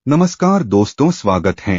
नमस्कार दोस्तों, स्वागत है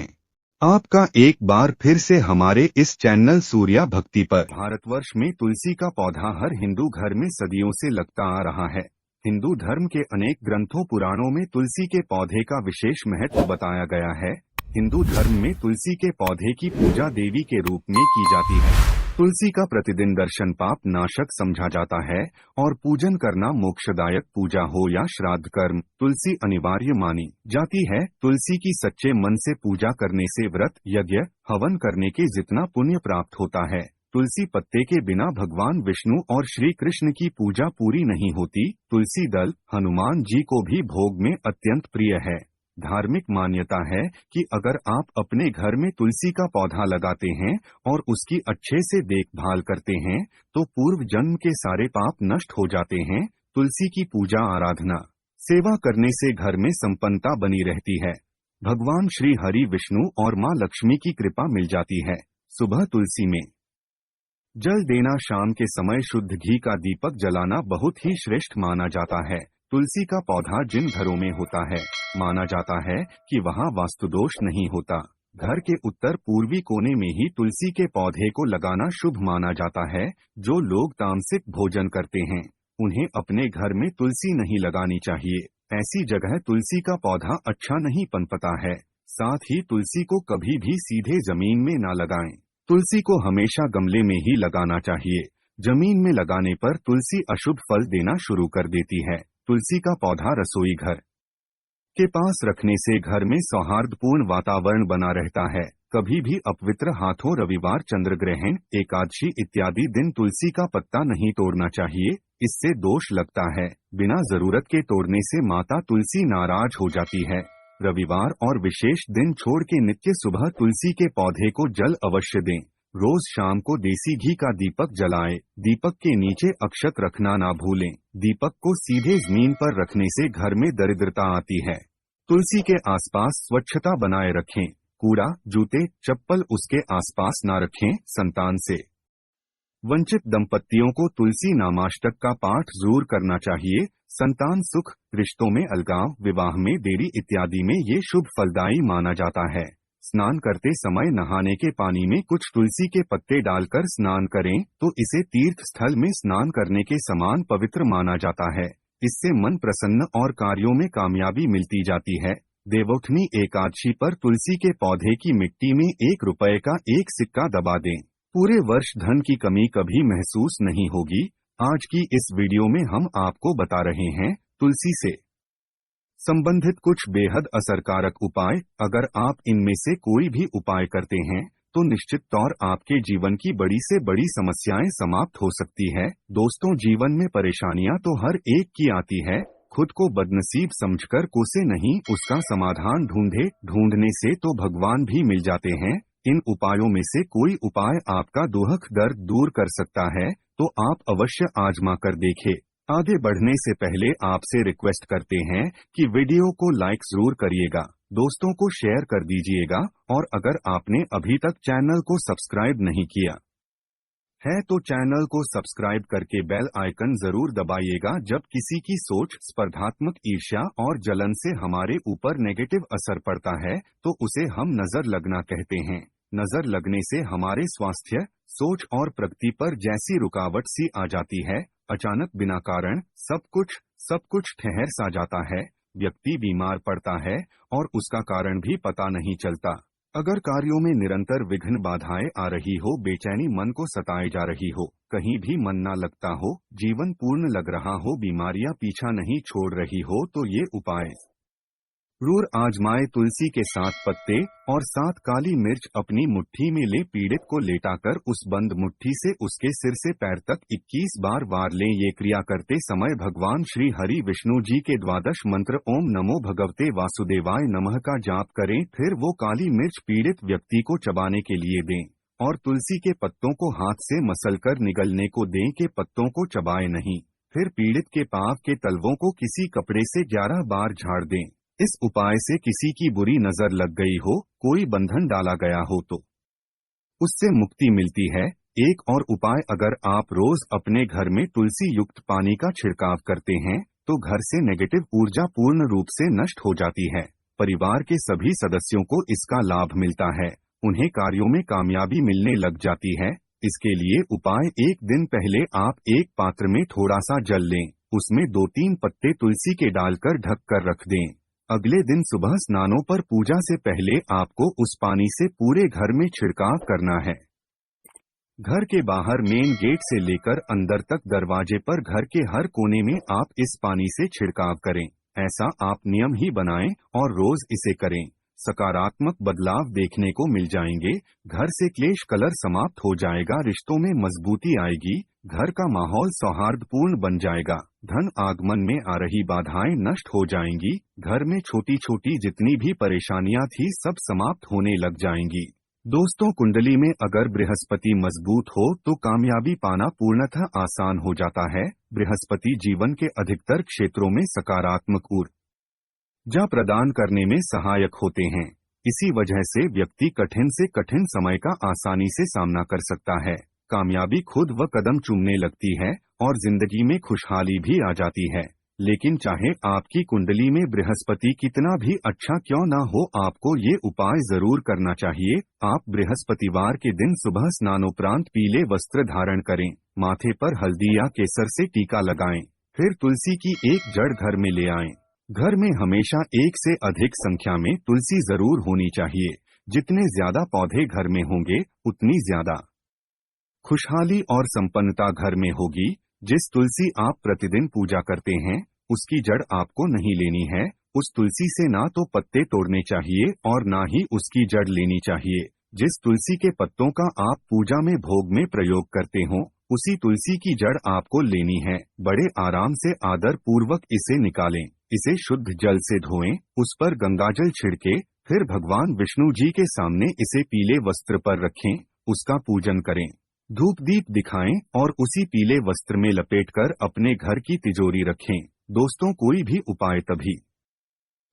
आपका एक बार फिर से हमारे इस चैनल सूर्या भक्ति पर। भारतवर्ष में तुलसी का पौधा हर हिंदू घर में सदियों से लगता आ रहा है। हिंदू धर्म के अनेक ग्रंथों पुराणों में तुलसी के पौधे का विशेष महत्व बताया गया है। हिंदू धर्म में तुलसी के पौधे की पूजा देवी के रूप में की जाती है। तुलसी का प्रतिदिन दर्शन पाप नाशक समझा जाता है और पूजन करना मोक्षदायक, पूजा हो या श्राद्ध कर्म, तुलसी अनिवार्य मानी जाती है। तुलसी की सच्चे मन से पूजा करने से व्रत, यज्ञ, हवन करने के जितना पुण्य प्राप्त होता है। तुलसी पत्ते के बिना भगवान विष्णु और श्री कृष्ण की पूजा पूरी नहीं होती। तुलसी दल हनुमान जी को भी भोग में अत्यंत प्रिय है। धार्मिक मान्यता है कि अगर आप अपने घर में तुलसी का पौधा लगाते हैं और उसकी अच्छे से देखभाल करते हैं तो पूर्व जन्म के सारे पाप नष्ट हो जाते हैं। तुलसी की पूजा, आराधना, सेवा करने से घर में संपन्नता बनी रहती है। भगवान श्री हरि विष्णु और मां लक्ष्मी की कृपा मिल जाती है। सुबह तुलसी में जल देना, शाम के समय शुद्ध घी का दीपक जलाना बहुत ही श्रेष्ठ माना जाता है। तुलसी का पौधा जिन घरों में होता है, माना जाता है कि वहां वास्तुदोष नहीं होता। घर के उत्तर पूर्वी कोने में ही तुलसी के पौधे को लगाना शुभ माना जाता है। जो लोग तामसिक भोजन करते हैं उन्हें अपने घर में तुलसी नहीं लगानी चाहिए। ऐसी जगह तुलसी का पौधा अच्छा नहीं पनपता है। साथ ही तुलसी को कभी भी सीधे जमीन में न लगाएं। तुलसी को हमेशा गमले में ही लगाना चाहिए। जमीन में लगाने पर तुलसी अशुभ फल देना शुरू कर देती है। तुलसी का पौधा रसोई घर के पास रखने से घर में सौहार्दपूर्ण वातावरण बना रहता है। कभी भी अपवित्र हाथों रविवार, चंद्र ग्रहण, एकादशी इत्यादि दिन तुलसी का पत्ता नहीं तोड़ना चाहिए। इससे दोष लगता है। बिना जरूरत के तोड़ने से माता तुलसी नाराज हो जाती है। रविवार और विशेष दिन छोड़ के नित्य सुबह तुलसी के पौधे को जल अवश्य दें। रोज शाम को देसी घी का दीपक जलाएं। दीपक के नीचे अक्षत रखना ना भूलें। दीपक को सीधे जमीन पर रखने से घर में दरिद्रता आती है। तुलसी के आसपास स्वच्छता बनाए रखें। कूड़ा, जूते, चप्पल उसके आसपास ना रखें। संतान से वंचित दंपतियों को तुलसी नामाष्टक का पाठ जरूर करना चाहिए। संतान सुख, रिश्तों में अलगाव, विवाह में देरी इत्यादि में ये शुभ फलदायी माना जाता है। स्नान करते समय नहाने के पानी में कुछ तुलसी के पत्ते डालकर स्नान करें तो इसे तीर्थ स्थल में स्नान करने के समान पवित्र माना जाता है। इससे मन प्रसन्न और कार्यों में कामयाबी मिलती जाती है। देवोत्थनी एकादशी पर तुलसी के पौधे की मिट्टी में 1 रुपए का एक सिक्का दबा दें। पूरे वर्ष धन की कमी कभी महसूस नहीं होगी। आज की इस वीडियो में हम आपको बता रहे हैं तुलसी से संबंधित कुछ बेहद असरकारक उपाय। अगर आप इनमें से कोई भी उपाय करते हैं तो निश्चित तौर आपके जीवन की बड़ी से बड़ी समस्याएं समाप्त हो सकती है। दोस्तों, जीवन में परेशानियां तो हर एक की आती है। खुद को बदनसीब समझकर कोसे नहीं, उसका समाधान ढूंढने से तो भगवान भी मिल जाते हैं। इन उपायों में से कोई उपाय आपका दुख दर्द दूर कर सकता है तो आप अवश्य आजमा कर देखें। आगे बढ़ने से पहले आपसे रिक्वेस्ट करते हैं कि वीडियो को लाइक जरूर करिएगा, दोस्तों को शेयर कर दीजिएगा और अगर आपने अभी तक चैनल को सब्सक्राइब नहीं किया है तो चैनल को सब्सक्राइब करके बेल आइकन जरूर दबाइएगा। जब किसी की सोच, स्पर्धात्मक ईर्ष्या और जलन से हमारे ऊपर नेगेटिव असर पड़ता है तो उसे हम नजर लगना कहते हैं। नजर लगने से हमारे स्वास्थ्य, सोच और प्रगति पर जैसी रुकावट सी आ जाती है। अचानक बिना कारण सब कुछ ठहर सा जाता है। व्यक्ति बीमार पड़ता है और उसका कारण भी पता नहीं चलता। अगर कार्यों में निरंतर विघ्न, बाधाएं आ रही हो, बेचैनी मन को सताए जा रही हो, कहीं भी मन ना लगता हो, जीवन पूर्ण लग रहा हो, बीमारियां पीछा नहीं छोड़ रही हो तो ये उपाय जरूर आजमाए। तुलसी के 7 पत्ते और 7 काली मिर्च अपनी मुट्ठी में ले पीड़ित को लेटाकर उस बंद मुट्ठी से उसके सिर से पैर तक 21 बार वार लें। ये क्रिया करते समय भगवान श्री हरि विष्णु जी के 12 मंत्र ओम नमो भगवते वासुदेवाय नमः का जाप करें। फिर वो काली मिर्च पीड़ित व्यक्ति को चबाने के लिए दें और तुलसी के पत्तों को हाथ से मसलकर निगलने को दें कि पत्तों को चबाए नहीं। फिर पीड़ित के पांव के तलवों को किसी कपड़े से 11 बार झाड़ दें। इस उपाय से किसी की बुरी नजर लग गई हो, कोई बंधन डाला गया हो तो उससे मुक्ति मिलती है। एक और उपाय, अगर आप रोज अपने घर में तुलसी युक्त पानी का छिड़काव करते हैं तो घर से नेगेटिव ऊर्जा पूर्ण रूप से नष्ट हो जाती है। परिवार के सभी सदस्यों को इसका लाभ मिलता है, उन्हें कार्यों में कामयाबी मिलने लग जाती है। इसके लिए उपाय, एक दिन पहले आप एक पात्र में थोड़ा सा जल लें, उसमें 2-3 पत्ते तुलसी के डालकर ढक कर रख दें। अगले दिन सुबह स्नानों पर पूजा से पहले आपको उस पानी से पूरे घर में छिड़काव करना है। घर के बाहर मेन गेट से लेकर अंदर तक दरवाजे पर घर के हर कोने में आप इस पानी से छिड़काव करें। ऐसा आप नियम ही बनाएं और रोज इसे करें। सकारात्मक बदलाव देखने को मिल जाएंगे। घर से क्लेश कलह समाप्त हो जाएगा, रिश्तों में मजबूती आएगी, घर का माहौल सौहार्दपूर्ण बन जाएगा, धन आगमन में आ रही बाधाएं नष्ट हो जाएंगी, घर में छोटी छोटी जितनी भी परेशानियां थी सब समाप्त होने लग जाएंगी। दोस्तों, कुंडली में अगर बृहस्पति मजबूत हो तो कामयाबी पाना पूर्णतः आसान हो जाता है। बृहस्पति जीवन के अधिकतर क्षेत्रों में सकारात्मक ऊर्जा प्रदान करने में सहायक होते हैं। इसी वजह से व्यक्ति कठिन से कठिन समय का आसानी से सामना कर सकता है। कामयाबी खुद व कदम चूमने लगती है और जिंदगी में खुशहाली भी आ जाती है। लेकिन चाहे आपकी कुंडली में बृहस्पति कितना भी अच्छा क्यों न हो, आपको ये उपाय जरूर करना चाहिए। आप बृहस्पतिवार के दिन सुबह स्नानोपरांत पीले वस्त्र धारण करें, माथे पर हल्दी या केसर से टीका लगाएं, फिर तुलसी की एक जड़ घर में ले आएं। घर में हमेशा एक से अधिक संख्या में तुलसी जरूर होनी चाहिए। जितने ज्यादा पौधे घर में होंगे उतनी ज्यादा खुशहाली और संपन्नता घर में होगी। जिस तुलसी आप प्रतिदिन पूजा करते हैं उसकी जड़ आपको नहीं लेनी है। उस तुलसी से ना तो पत्ते तोड़ने चाहिए और ना ही उसकी जड़ लेनी चाहिए। जिस तुलसी के पत्तों का आप पूजा में भोग में प्रयोग करते हो उसी तुलसी की जड़ आपको लेनी है। बड़े आराम से आदर पूर्वक इसे निकालें, इसे शुद्ध जल से धोएं, उस पर गंगाजल छिड़के, फिर भगवान विष्णु जी के सामने इसे पीले वस्त्र पर रखें, उसका पूजन करें, धूप दीप दिखाएं और उसी पीले वस्त्र में लपेटकर अपने घर की तिजोरी रखें। दोस्तों, कोई भी उपाय तभी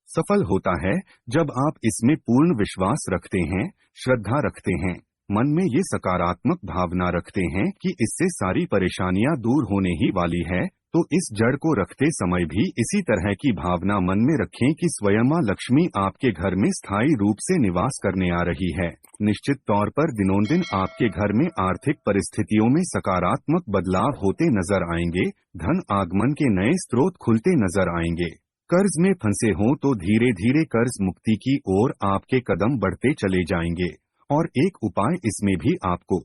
सफल होता है जब आप इसमें पूर्ण विश्वास रखते हैं, श्रद्धा रखते हैं, मन में ये सकारात्मक भावना रखते हैं कि इससे सारी परेशानियां दूर होने ही वाली है। तो इस जड़ को रखते समय भी इसी तरह की भावना मन में रखें कि स्वयं मां लक्ष्मी आपके घर में स्थायी रूप से निवास करने आ रही है। निश्चित तौर पर दिनोंदिन आपके घर में आर्थिक परिस्थितियों में सकारात्मक बदलाव होते नजर आएंगे, धन आगमन के नए स्रोत खुलते नजर आएंगे। कर्ज में फंसे हों तो धीरे धीरे कर्ज मुक्ति की ओर आपके कदम बढ़ते चले जाएंगे। और एक उपाय इसमें भी आपको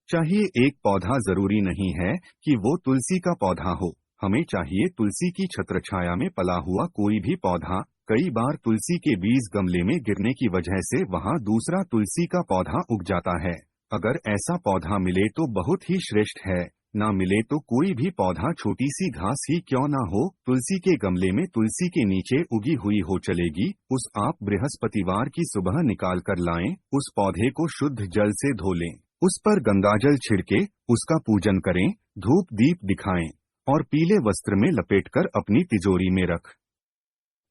चाहिए। एक पौधा जरूरी नहीं है कि वो तुलसी का पौधा हो, हमें चाहिए तुलसी की छत्रछाया में पला हुआ कोई भी पौधा। कई बार तुलसी के बीज गमले में गिरने की वजह से वहाँ दूसरा तुलसी का पौधा उग जाता है। अगर ऐसा पौधा मिले तो बहुत ही श्रेष्ठ है, ना मिले तो कोई भी पौधा छोटी सी घास ही क्यों ना हो, तुलसी के गमले में तुलसी के नीचे उगी हुई हो चलेगी। उस आप बृहस्पतिवार की सुबह निकाल कर लाएं, उस पौधे को शुद्ध जल से धो लें, उस पर गंगाजल छिड़के, उसका पूजन करें, धूप दीप दिखाएं और पीले वस्त्र में लपेटकर अपनी तिजोरी में रख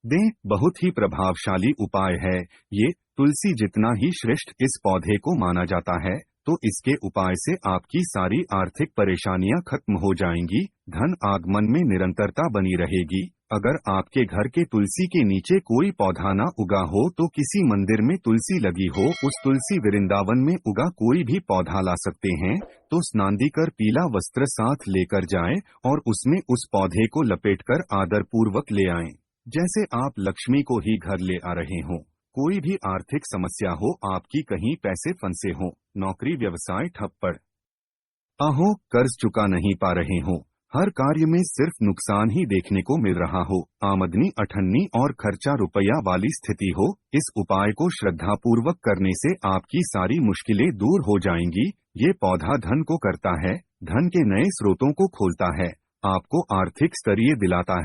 दें। बहुत ही प्रभावशाली उपाय है ये। तुलसी जितना ही श्रेष्ठ इस पौधे को माना जाता है, तो इसके उपाय से आपकी सारी आर्थिक परेशानियां खत्म हो जाएंगी, धन आगमन में निरंतरता बनी रहेगी। अगर आपके घर के तुलसी के नीचे कोई पौधा न उगा हो तो किसी मंदिर में तुलसी लगी हो, उस तुलसी वृंदावन में उगा कोई भी पौधा ला सकते हैं। तो स्नान कर पीला वस्त्र साथ लेकर जाएं और उसमें उस पौधे को लपेटकर आदर पूर्वक ले आएं, जैसे आप लक्ष्मी को ही घर ले आ रहे हों। कोई भी आर्थिक समस्या हो, आपकी कहीं पैसे फंसे हों, नौकरी व्यवसाय ठप पड़ हो, कर्ज चुका नहीं पा रहे हों, हर कार्य में सिर्फ नुकसान ही देखने को मिल रहा हो, आमदनी अठन्नी और खर्चा रुपया वाली स्थिति हो, इस उपाय को श्रद्धापूर्वक करने से आपकी सारी मुश्किलें दूर हो जाएंगी। ये पौधा धन को करता है, धन के नए स्रोतों को खोलता है, आपको आर्थिक स्तरीय दिलाता है।